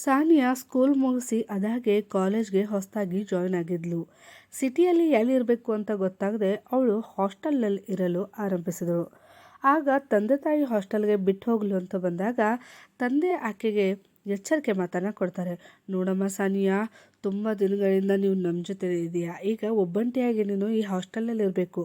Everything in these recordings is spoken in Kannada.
ಸಾನಿಯಾ ಸ್ಕೂಲ್ ಮುಗಿಸಿ ಅದಾಗೆ ಕಾಲೇಜ್ಗೆ ಹೊಸದಾಗಿ ಜಾಯ್ನ್ ಆಗಿದ್ಲು. ಸಿಟಿಯಲ್ಲಿ ಎಲ್ಲಿರಬೇಕು ಅಂತ ಗೊತ್ತಾಗದೆ ಅವಳು ಹಾಸ್ಟೆಲ್ನಲ್ಲಿ ಇರಲು ಆರಂಭಿಸಿದಳು. ಆಗ ತಂದೆ ತಾಯಿ ಹಾಸ್ಟೆಲ್ಗೆ ಬಿಟ್ಟು ಹೋಗ್ಲು ಅಂತ ಬಂದಾಗ ತಂದೆ ಆಕೆಗೆ ಎಚ್ಚರಿಕೆ ಮಾತನ್ನು ಕೊಡ್ತಾರೆ. ನೋಡಮ್ಮ ಸಾನಿಯಾ, ತುಂಬ ದಿನಗಳಿಂದ ನೀವು ನಮ್ಮ ಜೊತೆ ಇದೆಯಾ, ಈಗ ಒಬ್ಬಂಟಿಯಾಗಿ ನೀನು ಈ ಹಾಸ್ಟೆಲಲ್ಲಿ ಇರಬೇಕು.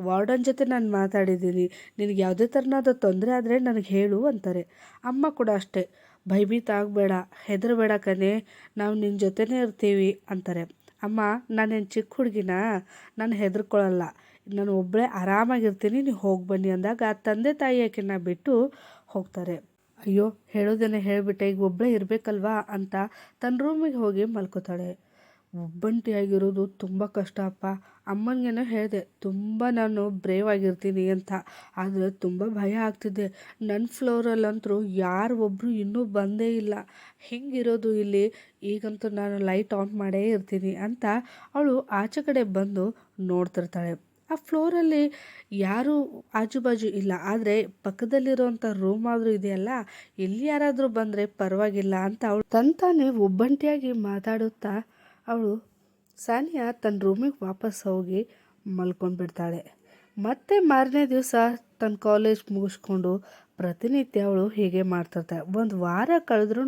ವಾರ್ಡನ್ ಜೊತೆ ನಾನು ಮಾತಾಡಿದ್ದೀನಿ, ನಿನಗೆ ಯಾವುದೇ ಥರನಾದ ತೊಂದರೆ ಆದರೆ ನನಗೆ ಹೇಳು ಅಂತಾರೆ. ಅಮ್ಮ ಕೂಡ ಅಷ್ಟೇ, ಭಯಭೀತ ಆಗಬೇಡ, ಹೆದರಬೇಡ ಕಣೆ, ನಾವು ನಿನ್ನ ಜೊತೆನೇ ಇರ್ತೀವಿ ಅಂತಾರೆ. ಅಮ್ಮ, ನಾನೇನು ಚಿಕ್ಕ ಹುಡುಗಿನ, ನಾನು ಹೆದರ್ಕೊಳ್ಳಲ್ಲ, ನಾನು ಒಬ್ಬಳೇ ಆರಾಮಾಗಿರ್ತೀನಿ, ನೀವು ಹೋಗಿ ಬನ್ನಿ ಅಂದಾಗ ತಂದೆ ತಾಯಿ ಆಕೆನ ಬಿಟ್ಟು ಹೋಗ್ತಾರೆ. ಅಯ್ಯೋ, ಹೇಳೋದೇನೆ ಹೇಳಿಬಿಟ್ಟೆ, ಈಗ ಒಬ್ಬಳೇ ಇರಬೇಕಲ್ವಾ ಅಂತ ತನ್ನ ರೂಮಿಗೆ ಹೋಗಿ ಮಲ್ಕೋತಾಳೆ. ಒಬ್ಬಂಟಿಯಾಗಿರೋದು ತುಂಬ ಕಷ್ಟ ಅಪ್ಪ. ಅಮ್ಮನಿಗೇನೋ ಹೇಳಿದೆ, ತುಂಬ ನಾನು ಬ್ರೇವ್ ಆಗಿರ್ತೀನಿ ಅಂತ, ಆದರೆ ತುಂಬ ಭಯ ಆಗ್ತಿದೆ. ನನ್ನ ಫ್ಲೋರಲ್ಲಂತೂ ಯಾರು ಒಬ್ಬರು ಇನ್ನೂ ಬಂದೇ ಇಲ್ಲ, ಹಿಂಗಿರೋದು ಇಲ್ಲಿ, ಈಗಂತೂ ನಾನು ಲೈಟ್ ಆನ್ ಮಾಡೇ ಇರ್ತೀನಿ ಅಂತ ಅವಳು ಆಚೆ ಕಡೆ ಬಂದು ನೋಡ್ತಿರ್ತಾಳೆ. ಆ ಫ್ಲೋರಲ್ಲಿ ಯಾರೂ ಆಜು ಬಾಜು ಇಲ್ಲ, ಆದರೆ ಪಕ್ಕದಲ್ಲಿರೋಂಥ ರೂಮ್ ಆದರೂ ಇದೆಯಲ್ಲ, ಎಲ್ಲಿ ಯಾರಾದರೂ ಬಂದರೆ ಪರವಾಗಿಲ್ಲ ಅಂತ ಅವಳು ತಂತಾನೆ ಒಬ್ಬಂಟಿಯಾಗಿ ಮಾತಾಡುತ್ತಾ ಅವಳು ಸಾನಿಯಾ ತನ್ನ ರೂಮಿಗೆ ವಾಪಸ್ ಹೋಗಿ ಮಲ್ಕೊಂಡ್ಬಿಡ್ತಾಳೆ. ಮತ್ತೆ ಮಾರನೇ ದಿವಸ ತನ್ನ ಕಾಲೇಜ್ ಮುಗಿಸ್ಕೊಂಡು ಪ್ರತಿನಿತ್ಯ ಅವಳು ಹೀಗೆ ಮಾಡ್ತಿರ್ತಾಳೆ. ಒಂದು ವಾರ ಕಳೆದ್ರೂ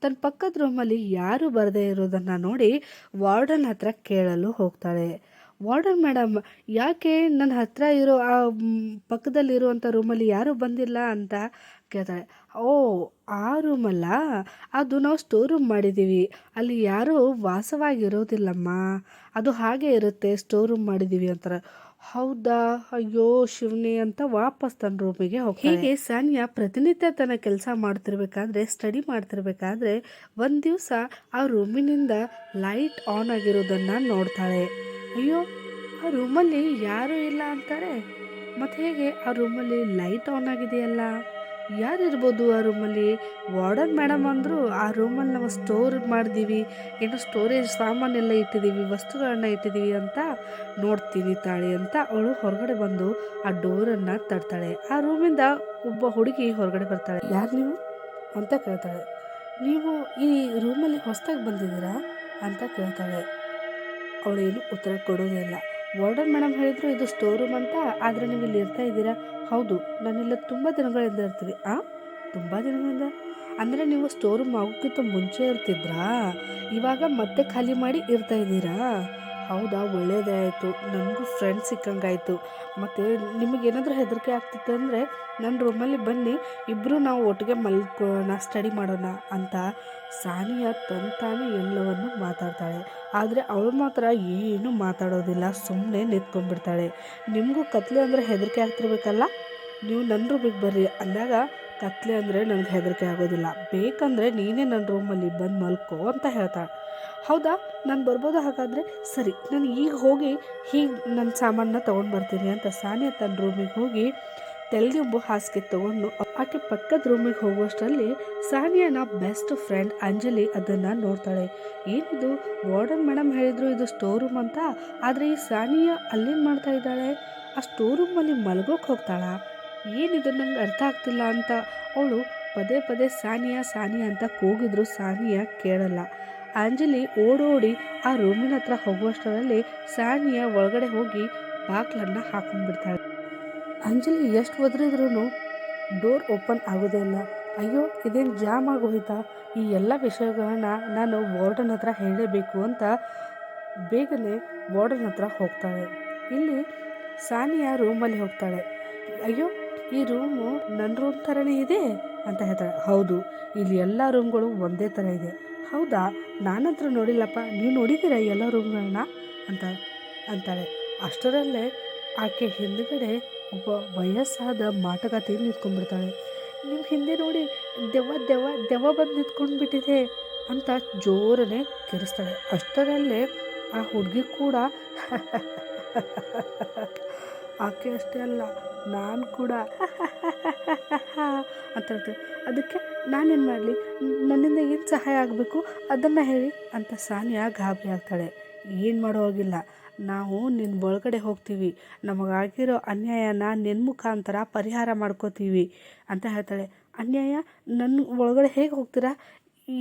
ತನ್ನ ಪಕ್ಕದ ರೂಮಲ್ಲಿ ಯಾರೂ ಬರದೇ ಇರೋದನ್ನು ನೋಡಿ ವಾರ್ಡನ್ ಹತ್ರ ಕೇಳಲು ಹೋಗ್ತಾಳೆ. ವಾರ್ಡನ್ ಮೇಡಮ್, ಯಾಕೆ ನನ್ನ ಹತ್ರ ಇರೋ ಆ ಪಕ್ಕದಲ್ಲಿರುವಂಥ ರೂಮಲ್ಲಿ ಯಾರೂ ಬಂದಿಲ್ಲ ಅಂತ ಕೇಳ್ತಾಳೆ. ಓ, ಆ ರೂಮಲ್ಲ, ಅದು ನಾವು ಸ್ಟೋರ್ ರೂಮ್ ಮಾಡಿದ್ದೀವಿ, ಅಲ್ಲಿ ಯಾರೂ ವಾಸವಾಗಿರೋದಿಲ್ಲಮ್ಮ, ಅದು ಹಾಗೆ ಇರುತ್ತೆ, ಸ್ಟೋರ್ ರೂಮ್ ಮಾಡಿದ್ದೀವಿ ಅಂತಾರೆ. ಹೌದಾ, ಅಯ್ಯೋ ಶಿವನಿ ಅಂತ ವಾಪಸ್ ತನ್ನ ರೂಮಿಗೆ ಹೋಗಿ. ಹೀಗೆ ಸಾನಿಯಾ ಪ್ರತಿನಿತ್ಯ ತನ್ನ ಕೆಲಸ ಮಾಡ್ತಿರ್ಬೇಕಾದ್ರೆ, ಸ್ಟಡಿ ಮಾಡ್ತಿರ್ಬೇಕಾದ್ರೆ ಒಂದು ದಿವಸ ಆ ರೂಮಿನಿಂದ ಲೈಟ್ ಆನ್ ಆಗಿರೋದನ್ನು ನೋಡ್ತಾಳೆ. ಅಯ್ಯೋ, ಆ ರೂಮಲ್ಲಿ ಯಾರೂ ಇಲ್ಲ ಅಂತಾರೆ, ಮತ್ತು ಹೇಗೆ ಆ ರೂಮಲ್ಲಿ ಲೈಟ್ ಆನ್ ಆಗಿದೆಯಲ್ಲ, ಯಾರಿರ್ಬೋದು ಆ ರೂಮಲ್ಲಿ? ವಾರ್ಡನ್ ಮೇಡಮ್ ಅಂದರು ಆ ರೂಮಲ್ಲಿ ನಾವು ಸ್ಟೋರ್ ಮಾಡಿದ್ದೀವಿ, ಏನೋ ಸ್ಟೋರೇಜ್ ಸಾಮಾನೆಲ್ಲ ಇಟ್ಟಿದ್ದೀವಿ, ವಸ್ತುಗಳನ್ನ ಇಟ್ಟಿದ್ದೀವಿ ಅಂತ ನೋಡ್ತೀನಿ ತಾಳಿ ಅಂತ ಅವಳು ಹೊರಗಡೆ ಬಂದು ಆ ಡೋರನ್ನು ತಡ್ತಾಳೆ. ಆ ರೂಮಿಂದ ಒಬ್ಬ ಹುಡುಗಿ ಹೊರಗಡೆ ಬರ್ತಾಳೆ. ಯಾರು ನೀವು ಅಂತ ಕೇಳ್ತಾಳೆ. ನೀವು ಈ ರೂಮಲ್ಲಿ ಹೊಸದಾಗಿ ಬಂದಿದ್ದೀರಾ ಅಂತ ಕೇಳ್ತಾಳೆ. ಅವಳೇನು ಉತ್ತರ ಕೊಡೋದೇ ಇಲ್ಲ. ವಾರ್ಡನ್ ಮೇಡಮ್ ಹೇಳಿದ್ರು ಇದು ಸ್ಟೋರ್ ರೂಮ್ ಅಂತ, ಆದರೆ ನೀವು ಇಲ್ಲಿ ಇರ್ತಾ ಇದ್ದೀರಾ? ಹೌದು, ನಾನಿಲ್ಲ ತುಂಬ ದಿನಗಳಿಂದ ಇರ್ತೀವಿ. ತುಂಬ ದಿನಗಳಿಂದ ಅಂದರೆ ನೀವು ಸ್ಟೋರ್ ರೂಮ್ ಆಗೋಕ್ಕಿಂತ ಮುಂಚೆ ಇರ್ತಿದ್ರಾ, ಇವಾಗ ಮತ್ತೆ ಖಾಲಿ ಮಾಡಿ ಇರ್ತಾ ಇದ್ದೀರಾ? ಹೌದಾ, ಒಳ್ಳೆಯದೇ ಆಯಿತು, ನನಗೂ ಫ್ರೆಂಡ್ ಸಿಕ್ಕಂಗಾಯಿತು. ಮತ್ತು ನಿಮಗೇನಾದರೂ ಹೆದರಿಕೆ ಆಗ್ತಿತ್ತು ಅಂದರೆ ನನ್ನ ರೂಮಲ್ಲಿ ಬನ್ನಿ, ಇಬ್ಬರು ನಾವು ಒಟ್ಟಿಗೆ ಮಲ್ಕೊಳ್ಳೋಣ, ಸ್ಟಡಿ ಮಾಡೋಣ ಅಂತ ಸಾನಿಯಾ ತಂತಾನೆ ಎಲ್ಲವನ್ನು ಮಾತಾಡ್ತಾಳೆ. ಆದರೆ ಅವಳು ಮಾತ್ರ ಏನೂ ಮಾತಾಡೋದಿಲ್ಲ, ಸುಮ್ಮನೆ ನಿಂತ್ಕೊಂಡ್ಬಿಡ್ತಾಳೆ. ನಿಮಗೂ ಕತ್ಲೆ ಅಂದರೆ ಹೆದರಿಕೆ ಆಗ್ತಿರ್ಬೇಕಲ್ಲ, ನೀವು ನನ್ನ ರೂಮಿಗೆ ಬರ್ರಿ ಅಂದಾಗ ಕತ್ಲೆ ಅಂದರೆ ನನಗೆ ಹೆದರಿಕೆ ಆಗೋದಿಲ್ಲ, ಬೇಕಂದರೆ ನೀನೇ ನನ್ನ ರೂಮಲ್ಲಿ ಬಂದು ಮಲ್ಕೋ ಅಂತ ಹೇಳ್ತಾಳೆ. ಹೌದಾ, ನಾನು ಬರ್ಬೋದು, ಹಾಗಾದರೆ ಸರಿ, ನಾನು ಈಗ ಹೋಗಿ ಹೀಗೆ ನನ್ನ ಸಾಮಾನನ್ನ ತೊಗೊಂಡು ಬರ್ತೀನಿ ಅಂತ ಸಾನಿಯಾ ತನ್ನ ರೂಮಿಗೆ ಹೋಗಿ ತೆಲ್ಗೆಂಬು ಹಾಸಿಗೆ ತೊಗೊಂಡು ಆಕೆ ಪಕ್ಕದ ರೂಮಿಗೆ ಹೋಗುವಷ್ಟರಲ್ಲಿ ಸಾನಿಯಾನ ಬೆಸ್ಟ್ ಫ್ರೆಂಡ್ ಅಂಜಲಿ ಅದನ್ನು ನೋಡ್ತಾಳೆ. ಏನಿದು, ವಾರ್ಡನ್ ಮೇಡಮ್ ಹೇಳಿದ್ರು ಇದು ಸ್ಟೋರ್ ರೂಮ್ ಅಂತ, ಆದರೆ ಈ ಸಾನಿಯಾ ಅಲ್ಲೇನು ಮಾಡ್ತಾ ಇದ್ದಾಳೆ? ಆ ಸ್ಟೋರ್ ರೂಮಲ್ಲಿ ಮಲ್ಗೋಕೆ ಹೋಗ್ತಾಳಾ? ಏನಿದು ನಂಗೆ ಅರ್ಥ ಆಗ್ತಿಲ್ಲ ಅಂತ ಅವಳು ಪದೇ ಪದೇ ಸಾನಿಯಾ ಸಾನಿಯಾ ಅಂತ ಕೂಗಿದ್ರು ಸಾನಿಯಾ ಕೇಳಲ್ಲ. ಅಂಜಲಿ ಓಡೋಡಿ ಆ ರೂಮಿನ ಹತ್ರ ಹೋಗುವಷ್ಟರಲ್ಲಿ ಸಾನಿಯಾ ಒಳಗಡೆ ಹೋಗಿ ಬಾಗ್ಲನ್ನು ಹಾಕೊಂಡ್ಬಿಡ್ತಾಳೆ. ಅಂಜಲಿ ಎಷ್ಟು ಒದರಿದ್ರೂ ಡೋರ್ ಓಪನ್ ಆಗೋದೇ ಇಲ್ಲ. ಅಯ್ಯೋ, ಇದೇನು ಜಾಮ್ ಆಗೋಯ್ತಾ? ಈ ಎಲ್ಲ ವಿಷಯಗಳನ್ನ ನಾನು ವಾರ್ಡನ್ ಹತ್ರ ಹೇಳಲೇಬೇಕು ಅಂತ ಬೇಗನೆ ವಾರ್ಡನ್ ಹತ್ರ ಹೋಗ್ತಾಳೆ. ಇಲ್ಲಿ ಸಾನಿಯಾ ರೂಮಲ್ಲಿ ಹೋಗ್ತಾಳೆ. ಅಯ್ಯೋ, ಈ ರೂಮು ನನ್ನ ರೂಮ್ ಥರನೇ ಇದೆ ಅಂತ ಹೇಳ್ತಾಳೆ. ಹೌದು, ಇಲ್ಲಿ ಎಲ್ಲ ರೂಮ್ಗಳು ಒಂದೇ ಥರ ಇದೆ. ಹೌದಾ, ನಾನಂತರೂ ನೋಡಿಲ್ಲಪ್ಪ, ನೀವು ನೋಡಿದ್ದೀರಾ ಎಲ್ಲ ರೂಮ್ಗಳನ್ನ ಅಂತಾಳೆ. ಅಷ್ಟರಲ್ಲೇ ಆಕೆ ಹಿಂದುಗಡೆ ಒಬ್ಬ ವಯಸ್ಸಾದ ಮಾಟಗಾತಿ ನಿಂತ್ಕೊಂಡ್ಬಿಡ್ತಾಳೆ. ನೀವು ಹಿಂದೆ ನೋಡಿ, ದೆವ್ವ ಬಂದು ನಿಂತ್ಕೊಂಡ್ಬಿಟ್ಟಿದೆ ಅಂತ ಜೋರನೆ ಕಿರಿಸ್ತಾಳೆ. ಅಷ್ಟರಲ್ಲೇ ಆ ಹುಡುಗಿ ಕೂಡ ಆಕೆ ಅಷ್ಟೇ ಅಲ್ಲ, ನಾನು ಕೂಡ ಅಂತ ಹೇಳ್ತಾಳೆ. ಅದಕ್ಕೆ ನಾನೇನು ಮಾಡಲಿ, ನನ್ನಿಂದ ಏನು ಸಹಾಯ ಆಗಬೇಕು ಅದನ್ನು ಹೇಳಿ ಅಂತ ಸಾನಿಯಾ ಗಾಬರಿ ಆಗ್ತಾಳೆ. ಏನು ಮಾಡೋ ಹೋಗಿಲ್ಲ, ನಾವು ನಿನ್ನ ಒಳಗಡೆ ಹೋಗ್ತೀವಿ, ನಮಗಾಗಿರೋ ಅನ್ಯಾಯನ ನಿನ್ನ ಮುಖಾಂತರ ಪರಿಹಾರ ಮಾಡ್ಕೋತೀವಿ ಅಂತ ಹೇಳ್ತಾಳೆ. ಅನ್ಯಾಯ? ನನ್ನ ಒಳಗಡೆ ಹೇಗೆ ಹೋಗ್ತೀರಾ?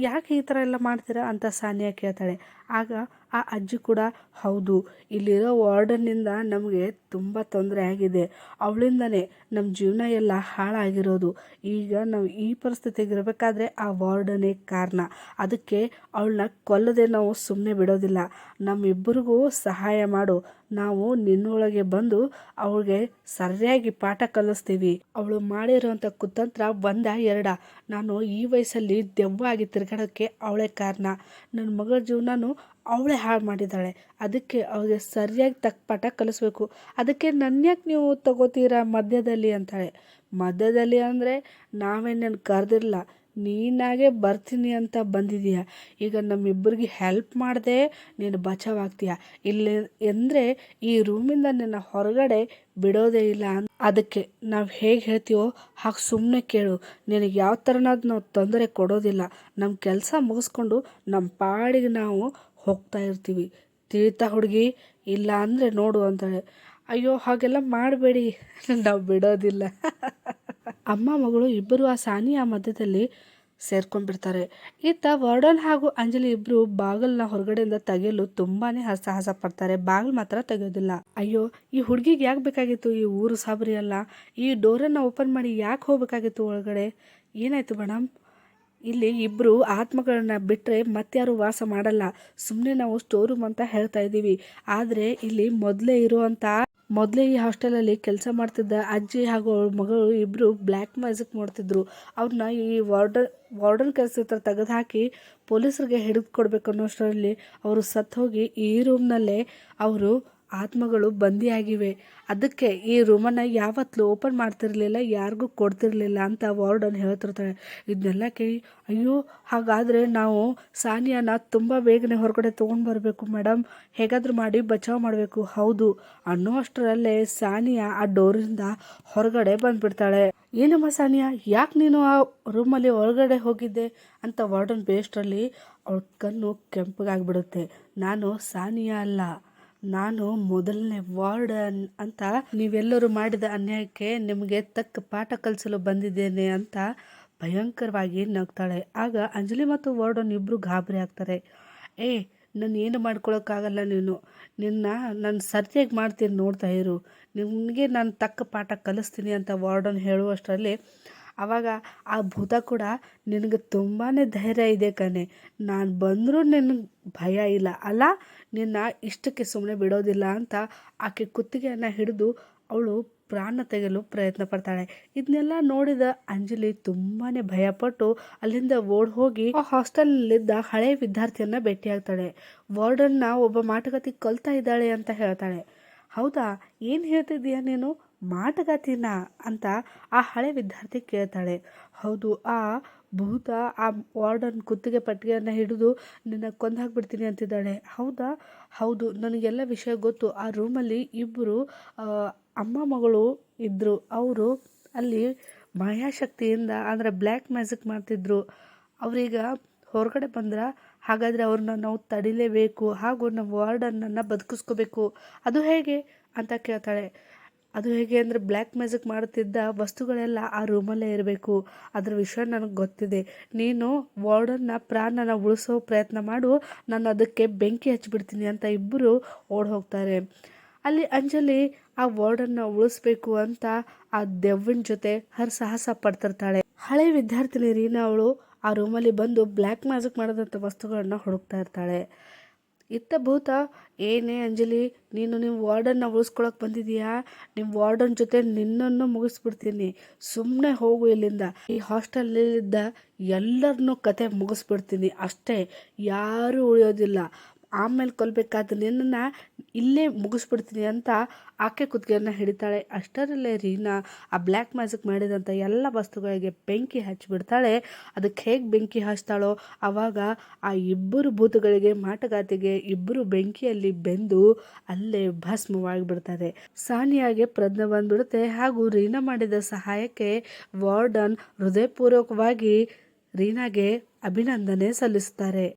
ಯಾಕೆ ಈ ಥರ ಎಲ್ಲ ಮಾಡ್ತೀರಾ ಅಂತ ಸಾನಿಯಾ ಕೇಳ್ತಾಳೆ. ಆಗ ಆ ಅಜ್ಜಿ ಕೂಡ ಹೌದು, ಇಲ್ಲಿರೋ ವಾರ್ಡನ್ನಿಂದ ನಮಗೆ ತುಂಬ ತೊಂದರೆ ಆಗಿದೆ, ಅವಳಿಂದನೇ ನಮ್ಮ ಜೀವನ ಎಲ್ಲ ಹಾಳಾಗಿರೋದು. ಈಗ ನಾವು ಈ ಪರಿಸ್ಥಿತಿಗೆ ಇರಬೇಕಾದ್ರೆ ಆ ವಾರ್ಡನೇ ಕಾರಣ. ಅದಕ್ಕೆ ಅವಳನ್ನ ಕೊಲ್ಲದೆ ನಾವು ಸುಮ್ಮನೆ ಬಿಡೋದಿಲ್ಲ. ನಮ್ಮಿಬ್ಬರಿಗೂ ಸಹಾಯ ಮಾಡು, ನಾವು ನಿನ್ನೊಳಗೆ ಬಂದು ಅವಳಿಗೆ ಸರಿಯಾಗಿ ಪಾಠ ಕಲಿಸ್ತೀವಿ. ಅವಳು ಮಾಡಿರೋಂಥ ಕುತಂತ್ರ ಒಂದ ಎರಡ, ನಾನು ಈ ವಯಸ್ಸಲ್ಲಿ ದೆವ್ವ ಆಗಿ ತಿರ್ಗಾಡೋಕ್ಕೆ ಅವಳೇ ಕಾರಣ. ನನ್ನ ಮಗಳ ಜೀವನನೂ ಅವಳೇ ಹಾಳು ಮಾಡಿದ್ದಾಳೆ. ಅದಕ್ಕೆ ಅವಳಿಗೆ ಸರಿಯಾಗಿ ತಕ್ಕ ಪಾಠ ಕಲಿಸ್ಬೇಕು. ಅದಕ್ಕೆ ನನ್ಯಾಕೆ ನೀವು ತಗೋತೀರಾ ಮಧ್ಯದಲ್ಲಿ ಅಂತಾಳೆ. ಮಧ್ಯದಲ್ಲಿ ಅಂದರೆ ನಾವೇನೇನು ಕರೆದಿಲ್ಲ, ನೀನಾಗೆ ಬರ್ತೀನಿ ಅಂತ ಬಂದಿದೀಯ. ಈಗ ನಮ್ಮಿಬ್ಬರಿಗೆ ಹೆಲ್ಪ್ ಮಾಡದೆ ನೀನು ಬಚಾವಾಗ್ತೀಯ. ಇಲ್ಲಿ ಅಂದರೆ ಈ ರೂಮಿಂದ ನಿನ್ನ ಹೊರಗಡೆ ಬಿಡೋದೇ ಇಲ್ಲ. ಅದಕ್ಕೆ ನಾವು ಹೇಗೆ ಹೇಳ್ತೀವೋ ಹಾಗೆ ಸುಮ್ಮನೆ ಕೇಳು. ನಿನಗೆ ಯಾವ ಥರನಾದ ನಾವು ತೊಂದರೆ ಕೊಡೋದಿಲ್ಲ. ನಮ್ಮ ಕೆಲಸ ಮುಗಿಸ್ಕೊಂಡು ನಮ್ಮ ಪಾಡಿಗೆ ನಾವು ಹೋಗ್ತಾ ಇರ್ತೀವಿ. ತಿಳಿತಾ ಹುಡುಗಿ? ಇಲ್ಲ ಅಂದರೆ ನೋಡು ಅಂತಾಳೆ. ಅಯ್ಯೋ ಹಾಗೆಲ್ಲ ಮಾಡಬೇಡಿ, ನಾವು ಬಿಡೋದಿಲ್ಲ. ಅಮ್ಮ ಮಗಳು ಇಬ್ಬರು ಆ ಸಾನಿಯಾ ಮಧ್ಯದಲ್ಲಿ ಸೇರ್ಕೊಂಡ್ಬಿಡ್ತಾರೆ. ಇತ್ತ ವಾರ್ಡನ್ ಹಾಗೂ ಅಂಜಲಿ ಇಬ್ಬರು ಬಾಗಿಲನ್ನ ಹೊರಗಡೆಯಿಂದ ತೆಗೆಯಲು ತುಂಬಾನೇ ಸಾಹಸ ಪಡ್ತಾರೆ. ಬಾಗಿಲು ಮಾತ್ರ ತೆಗೆಯೋದಿಲ್ಲ. ಅಯ್ಯೋ, ಈ ಹುಡುಗಿಗೆ ಯಾಕೆ ಬೇಕಾಗಿತ್ತು ಈ ಊರು ಸಾಬರಿ ಅಲ್ಲ, ಈ ಡೋರನ್ನು ಓಪನ್ ಮಾಡಿ ಯಾಕೆ ಹೋಗ್ಬೇಕಾಗಿತ್ತು ಒಳಗಡೆ? ಏನಾಯ್ತು ಮೇಡಮ್? ಇಲ್ಲಿ ಇಬ್ಬರು ಆತ್ಮಗಳನ್ನ ಬಿಟ್ಟರೆ ಮತ್ತಾರು ವಾಸ ಮಾಡಲ್ಲ. ಸುಮ್ಮನೆ ನಾವು ಸ್ಟೋರ್ ರೂಮ್ ಅಂತ ಹೇಳ್ತಾ ಇದ್ದೀವಿ. ಆದರೆ ಇಲ್ಲಿ ಮೊದಲೇ ಈ ಹಾಸ್ಟೆಲಲ್ಲಿ ಕೆಲಸ ಮಾಡ್ತಿದ್ದ ಅಜ್ಜಿ ಹಾಗೂ ಅವಳ ಮಗಳು ಇಬ್ಬರು ಬ್ಲ್ಯಾಕ್ ಮ್ಯಾಜಿಕ್ ಮಾಡ್ತಿದ್ರು. ಅವ್ರನ್ನ ಈ ವಾರ್ಡನ್ ಕೆಲಸ ತೆಗೆದು ಹಾಕಿ ಪೊಲೀಸರಿಗೆ ಹಿಡಿದು ಕೊಡ್ಬೇಕು ಅನ್ನೋಷ್ಟರಲ್ಲಿ ಅವರು ಸತ್ತು ಹೋಗಿ ಈ ರೂಮ್ನಲ್ಲೇ ಅವರು ಆತ್ಮಗಳು ಬಂದಿಯಾಗಿವೆ. ಅದಕ್ಕೆ ಈ ರೂಮನ್ನು ಯಾವತ್ತೂ ಓಪನ್ ಮಾಡ್ತಿರ್ಲಿಲ್ಲ, ಯಾರಿಗೂ ಕೊಡ್ತಿರ್ಲಿಲ್ಲ ಅಂತ ವಾರ್ಡನ್ ಹೇಳ್ತಿರ್ತಾಳೆ. ಇದನ್ನೆಲ್ಲ ಕೇಳಿ ಅಯ್ಯೋ, ಹಾಗಾದರೆ ನಾವು ಸಾನಿಯಾನ ತುಂಬ ಬೇಗನೆ ಹೊರಗಡೆ ತೊಗೊಂಡು ಬರಬೇಕು ಮೇಡಮ್, ಹೇಗಾದರೂ ಮಾಡಿ ಬಚಾವ್ ಮಾಡಬೇಕು. ಹೌದು ಅನ್ನುವಷ್ಟರಲ್ಲೇ ಸಾನಿಯಾ ಆ ಡೋರಿಂದ ಹೊರಗಡೆ ಬಂದುಬಿಡ್ತಾಳೆ. ಏನಮ್ಮ ಸಾನಿಯಾ, ಯಾಕೆ ನೀನು ಆ ರೂಮಲ್ಲಿ ಒಳಗಡೆ ಹೋಗಿದ್ದೆ ಅಂತ ವಾರ್ಡನ್ ಬೇಷ್ಟರಲ್ಲಿ ಅವಳ ಕಣ್ಣು ಕೆಂಪಗಾಗ್ಬಿಡುತ್ತೆ. ನಾನು ಸಾನಿಯಾ ಅಲ್ಲ, ನಾನು ಮೊದಲನೇ ವಾರ್ಡನ್ ಅಂತ. ನೀವೆಲ್ಲರೂ ಮಾಡಿದ ಅನ್ಯಾಯಕ್ಕೆ ನಿಮಗೆ ತಕ್ಕ ಪಾಠ ಕಲಿಸಲು ಬಂದಿದ್ದೇನೆ ಅಂತ ಭಯಂಕರವಾಗಿ ನಗ್ತಾಳೆ. ಆಗ ಅಂಜಲಿ ಮತ್ತು ವಾರ್ಡನ್ ಇಬ್ಬರು ಗಾಬರಿ ಆಗ್ತಾರೆ. ನಾನು ಏನು ಮಾಡ್ಕೊಳಕ್ಕಾಗಲ್ಲ, ನಾನು ಸರಿಯಾಗಿ ಮಾಡ್ತೀನಿ, ನೋಡ್ತಾ ಇರು, ನಿಮಗೆ ನಾನು ತಕ್ಕ ಪಾಠ ಕಲಿಸ್ತೀನಿ ಅಂತ ವಾರ್ಡನ್ ಹೇಳುವಷ್ಟರಲ್ಲಿ ಆವಾಗ ಆ ಭೂತ ಕೂಡ ನಿನಗೆ ತುಂಬಾ ಧೈರ್ಯ ಇದೆ ಕಣೆ, ನಾನು ಬಂದರೂ ನಿನಗೆ ಭಯ ಇಲ್ಲ ಅಲ್ಲ, ನಿನ್ನ ಇಷ್ಟಕ್ಕೆ ಸುಮ್ಮನೆ ಬಿಡೋದಿಲ್ಲ ಅಂತ ಆಕೆ ಕುತ್ತಿಗೆಯನ್ನು ಹಿಡಿದು ಅವಳು ಪ್ರಾಣ ತೆಗೆಯಲು ಪ್ರಯತ್ನ ಪಡ್ತಾಳೆ. ಇದನ್ನೆಲ್ಲ ನೋಡಿದ ಅಂಜಲಿ ತುಂಬಾ ಭಯಪಟ್ಟು ಅಲ್ಲಿಂದ ಓಡ್ ಹೋಗಿ ಆ ಹಾಸ್ಟೆಲ್ನಲ್ಲಿದ್ದ ಹಳೆಯ ವಿದ್ಯಾರ್ಥಿಯನ್ನು ಭೇಟಿಯಾಗ್ತಾಳೆ. ವಾರ್ಡನ್ನ ಒಬ್ಬ ಮಾಟಗಾತಿ ಕೊಲ್ತಾ ಇದ್ದಾಳೆ ಅಂತ ಹೇಳ್ತಾಳೆ. ಹೌದಾ, ಏನು ಹೇಳ್ತಿದ್ದೀಯಾ ನೀನು, ಮಾಟಗಾತಿನ ಅಂತ ಆ ಹಳೆ ವಿದ್ಯಾರ್ಥಿ ಕೇಳ್ತಾಳೆ. ಹೌದು, ಆ ಭೂತ ಆ ವಾರ್ಡನ್ ಕುತ್ತಿಗೆ ಪಟ್ಟಿಗೆಯನ್ನು ಹಿಡಿದು ನಿನ್ನ ಕೊಂದು ಹಾಕ್ಬಿಡ್ತೀನಿ ಅಂತಿದ್ದಾಳೆ. ಹೌದಾ? ಹೌದು, ನನಗೆಲ್ಲ ವಿಷಯ ಗೊತ್ತು. ಆ ರೂಮಲ್ಲಿ ಇಬ್ಬರು ಅಮ್ಮ ಮಗಳು ಇದ್ದರು. ಅವರು ಅಲ್ಲಿ ಮಾಯಾಶಕ್ತಿಯಿಂದ ಅಂದರೆ ಬ್ಲ್ಯಾಕ್ ಮ್ಯಾಜಿಕ್ ಮಾಡ್ತಿದ್ರು. ಅವರೀಗ ಹೊರಗಡೆ ಬಂದ್ರೆ ಹಾಗಾದರೆ ಅವ್ರನ್ನ ನಾವು ತಡಿಲೇಬೇಕು, ಹಾಗೂ ನಮ್ಮ ವಾರ್ಡನ್ನನ್ನು ಬದುಕಿಸ್ಕೋಬೇಕು. ಅದು ಹೇಗೆ ಅಂತ ಕೇಳ್ತಾಳೆ. ಅದು ಹೇಗೆ ಅಂದರೆ ಬ್ಲ್ಯಾಕ್ ಮ್ಯಾಜಿಕ್ ಮಾಡುತ್ತಿದ್ದ ವಸ್ತುಗಳೆಲ್ಲ ಆ ರೂಮಲ್ಲೇ ಇರಬೇಕು. ಅದರ ವಿಷಯ ನನಗೆ ಗೊತ್ತಿದೆ. ನೀನು ವಾರ್ಡನ್ನ ಪ್ರಾಣನ ಉಳಿಸೋ ಪ್ರಯತ್ನ ಮಾಡು, ನಾನು ಅದಕ್ಕೆ ಬೆಂಕಿ ಹಚ್ಚಿಬಿಡ್ತೀನಿ ಅಂತ ಇಬ್ಬರು ಓಡ್ ಹೋಗ್ತಾರೆ. ಅಲ್ಲಿ ಅಂಜಲಿ ಆ ವಾರ್ಡನ್ನ ಉಳಿಸ್ಬೇಕು ಅಂತ ಆ ದೆವ್ವನ ಜೊತೆ ಹರಸಾಹಸ ಪಡ್ತಿರ್ತಾಳೆ. ಹಳೆ ವಿದ್ಯಾರ್ಥಿನಿ ರೀನಾ ಅವಳು ಆ ರೂಮಲ್ಲಿ ಬಂದು ಬ್ಲ್ಯಾಕ್ ಮ್ಯಾಜಿಕ್ ಮಾಡೋದಂಥ ವಸ್ತುಗಳನ್ನ ಹುಡುಕ್ತಾ ಇರ್ತಾಳೆ. ಇತ್ತ ಭೂತ, ಏನೇ ಅಂಜಲಿ, ನೀನು ನಿಮ್ಮ ವಾರ್ಡನ್ನ ಉಳಿಸ್ಕೊಳಕ್ಕೆ ಬಂದಿದೀಯಾ? ನಿಮ್ಮ ವಾರ್ಡನ್ ಜೊತೆ ನಿನ್ನನ್ನು ಮುಗಿಸ್ಬಿಡ್ತೀನಿ, ಸುಮ್ಮನೆ ಹೋಗು ಇಲ್ಲಿಂದ. ಈ ಹಾಸ್ಟೆಲಲ್ಲಿದ್ದ ಎಲ್ಲರನ್ನೂ ಕತೆ ಮುಗಿಸ್ಬಿಡ್ತೀನಿ ಅಷ್ಟೇ, ಯಾರೂ ಉಳಿಯೋದಿಲ್ಲ. ಆಮೇಲೆ ಕೊಲ್ಲಬೇಕಾದ ನಿನ್ನನ್ನು ಇಲ್ಲೇ ಮುಗಿಸ್ಬಿಡ್ತೀನಿ ಅಂತ ಆಕೆ ಕುತ್ತಿಗೆಯನ್ನು ಹಿಡಿತಾಳೆ. ಅಷ್ಟರಲ್ಲೇ ರೀನಾ ಆ ಬ್ಲ್ಯಾಕ್ ಮ್ಯಾಜಿಕ್ ಮಾಡಿದಂಥ ಎಲ್ಲ ವಸ್ತುಗಳಿಗೆ ಬೆಂಕಿ ಹಚ್ಚಿಬಿಡ್ತಾಳೆ. ಅದಕ್ಕೆ ಹೇಗೆ ಬೆಂಕಿ ಹಚ್ತಾಳೋ ಆವಾಗ ಆ ಇಬ್ಬರು ಭೂತಗಳಿಗೆ ಮಾಟಗಾತಿಗೆ ಇಬ್ಬರು ಬೆಂಕಿಯಲ್ಲಿ ಬೆಂದು ಅಲ್ಲೇ ಭಸ್ಮವಾಗಿಬಿಡ್ತಾರೆ. ಸಾನಿಯಾಗೆ ಪ್ರಜ್ಞೆ ಬಂದ್ಬಿಡುತ್ತೆ. ಹಾಗೂ ರೀನಾ ಮಾಡಿದ ಸಹಾಯಕ್ಕೆ ವಾರ್ಡನ್ ಹೃದಯಪೂರ್ವಕವಾಗಿ ರೀನಾಗೆ ಅಭಿನಂದನೆ ಸಲ್ಲಿಸ್ತಾರೆ.